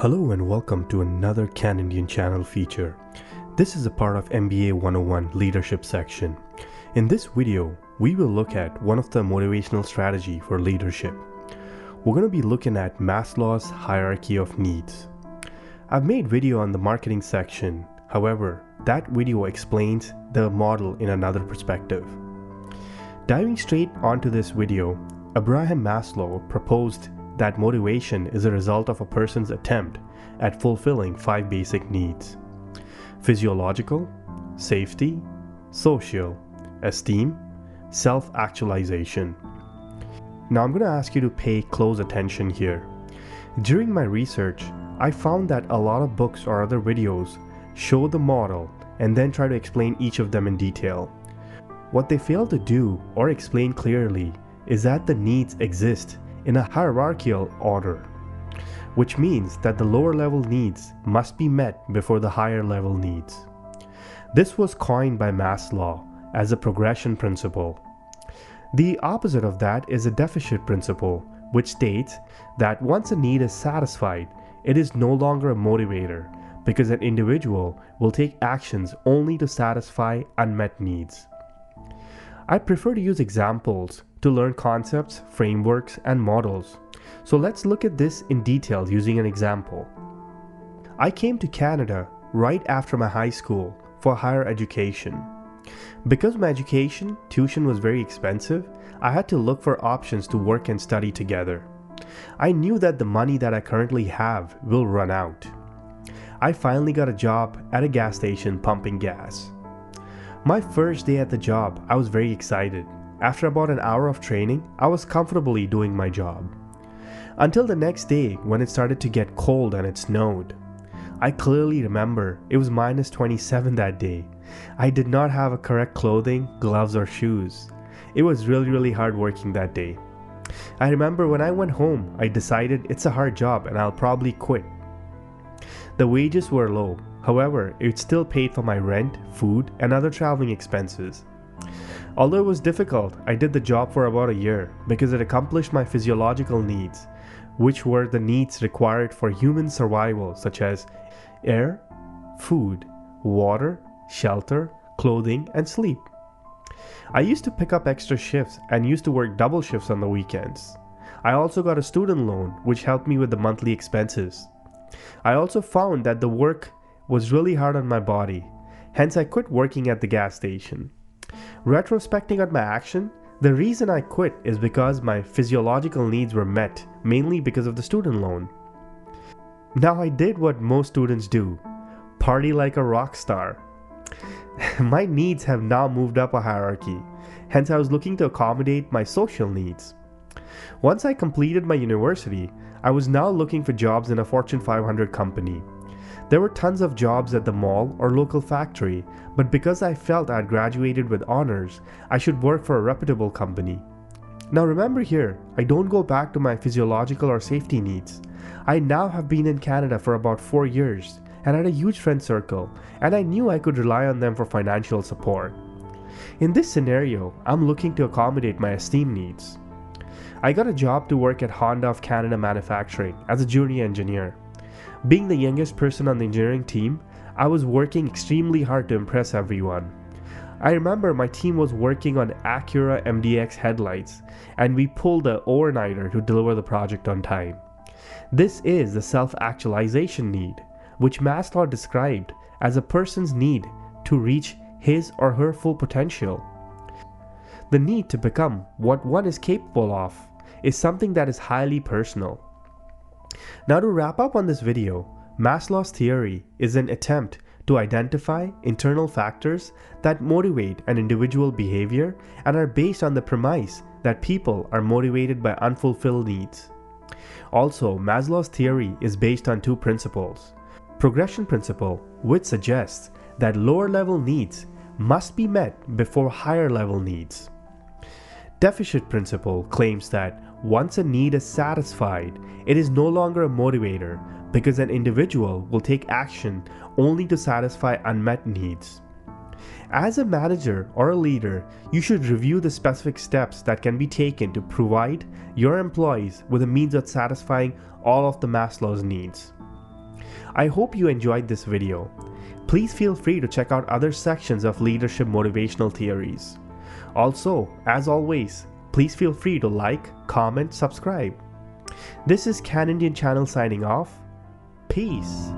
Hello and welcome to another Can Indian channel feature. This is a part of MBA 101 leadership section. In this video, we will look at one of the motivational strategy for leadership. We're going to be looking at Maslow's hierarchy of needs. I've made video on the marketing section. However, that video explains the model in another perspective. Diving straight onto this video, Abraham Maslow proposed that motivation is a result of a person's attempt at fulfilling 5 basic needs: physiological, safety, social, esteem, self-actualization. Now I'm going to ask you to pay close attention here. During my research, I found that a lot of books or other videos show the model and then try to explain each of them in detail. What they fail to do or explain clearly is that the needs exist in a hierarchical order, which means that the lower level needs must be met before the higher level needs. This was coined by Maslow as a progression principle. The opposite of that is a deficit principle, which states that once a need is satisfied, it is no longer a motivator because an individual will take actions only to satisfy unmet needs. I prefer to use examples to learn concepts, frameworks, and models. So let's look at this in detail using an example. I came to Canada right after my high school for higher education. Because my tuition was very expensive, I had to look for options to work and study together. I knew that the money that I currently have will run out. I finally got a job at a gas station pumping gas. My first day at the job, I was very excited. After about an hour of training, I was comfortably doing my job. Until the next day when it started to get cold and it snowed. I clearly remember it was -27 that day. I did not have a correct clothing, gloves or shoes. It was really hard working that day. I remember when I went home, I decided it's a hard job and I'll probably quit. The wages were low. However, it still paid for my rent, food, and other traveling expenses. Although it was difficult, I did the job for about a year because it accomplished my physiological needs, which were the needs required for human survival, such as air, food, water, shelter, clothing, and sleep. I used to pick up extra shifts and used to work double shifts on the weekends. I also got a student loan, which helped me with the monthly expenses. I also found that the work was really hard on my body, hence I quit working at the gas station. Retrospecting on my action, the reason I quit is because my physiological needs were met, mainly because of the student loan. Now I did what most students do, party like a rock star. My needs have now moved up a hierarchy, hence I was looking to accommodate my social needs. Once I completed my university, I was now looking for jobs in a Fortune 500 company. There were tons of jobs at the mall or local factory, but because I felt I had graduated with honors, I should work for a reputable company. Now remember here, I don't go back to my physiological or safety needs. I now have been in Canada for about 4 years and had a huge friend circle, and I knew I could rely on them for financial support. In this scenario, I'm looking to accommodate my esteem needs. I got a job to work at Honda of Canada Manufacturing as a junior engineer. Being the youngest person on the engineering team, I was working extremely hard to impress everyone. I remember my team was working on Acura MDX headlights, and we pulled the overnighter to deliver the project on time. This is the self-actualization need, which Maslow described as a person's need to reach his or her full potential. The need to become what one is capable of is something that is highly personal. Now to wrap up on this video, Maslow's theory is an attempt to identify internal factors that motivate an individual behavior and are based on the premise that people are motivated by unfulfilled needs. Also, Maslow's theory is based on 2 principles. Progression principle, which suggests that lower level needs must be met before higher level needs. Deficit principle claims that once a need is satisfied, it is no longer a motivator because an individual will take action only to satisfy unmet needs. As a manager or a leader, you should review the specific steps that can be taken to provide your employees with a means of satisfying all of the Maslow's needs. I hope you enjoyed this video. Please feel free to check out other sections of leadership motivational theories. Also, as always, please feel free to like, comment, subscribe. This is Can Indian Channel signing off. Peace.